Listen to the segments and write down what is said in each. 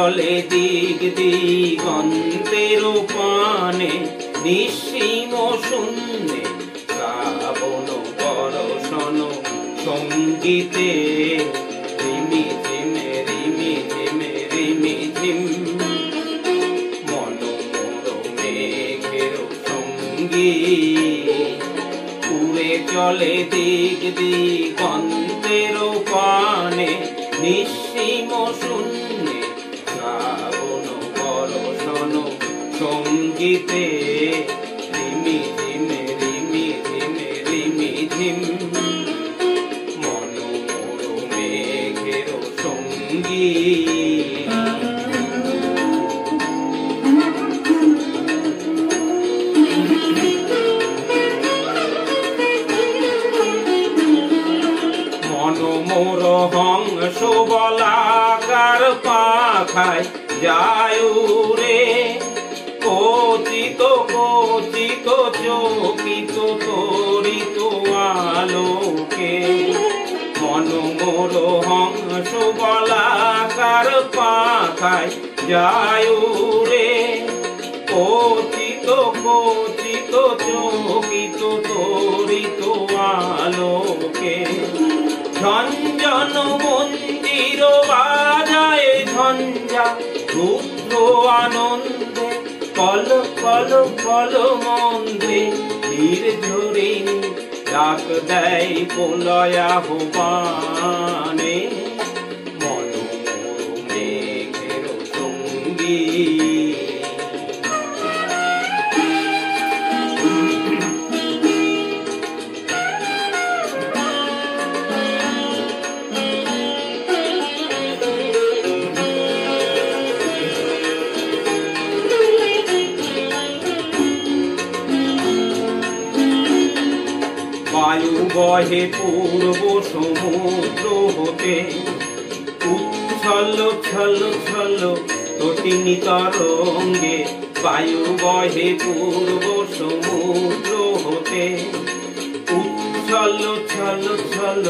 চলে দিক দিগন্তের পানে নিঃসীম শূন্যে শ্রাবণ বর্ষণ সঙ্গীতে রিমি ঝিমে রিমি ঝিমে রিমি ঝিম মনোমোর মেঘের সঙ্গী উড়ে চলে দিক দিগন্তের পানে নিঃসীম শূন্যে শ্রাবণ বর্ষণ সঙ্গীতে রিমি ঝিমে রিমি ঝিমে রিমি ঝিম মনোমোর মেঘের সঙ্গী মনোমোর হংস বলাকার পাখায় যায় উড়ে কচিত কচিত চকিত তরিত আলোকে মনোমোর হংস বলাকার পাখায় যায় উড়ে কচিত কচিত চকিত তরিত আলোকে ঝঞ্ঝন মন্দির বাজায় ঝঞ্ঝা রুদ্র আনন্দে কল কল কল মন্দ্রে নির্ঝরিণী ডাক দেয় প্রলয়া আহ্বানে মনোমোর মেঘের সঙ্গী বায়ু বহে পূর্ব সমুদ্র হতে উচ্ছল ছল ছল তটিনী তরঙ্গে বায়ু বহে পূর্ব সমুদ্র হতে উচ্ছল ছল ছল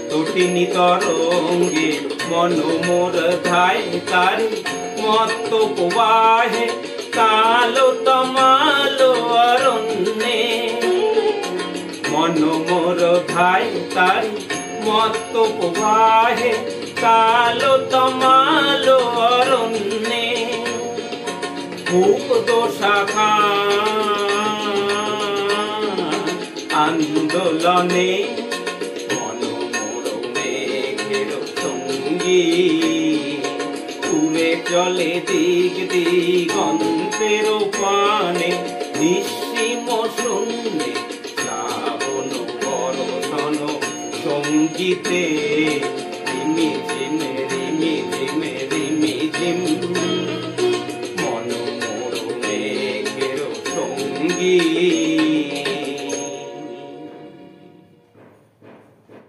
তটিনী তরঙ্গে মনোমোর ধায় তার মত্ত প্রবাহে কালো তমালো অরণ্যে মনোমোর ধায় তার মত্ত প্রবাহে কালো তমালো অরণ্যে মুক্ত শাখা আন্দোলনে মনোমোর মেঘের সঙ্গী উড়ে চলে দিক দিগন্তের পানে নিঃসীম শূন্যে শ্রাবণ বর্ষণ সঙ্গীতে রিমি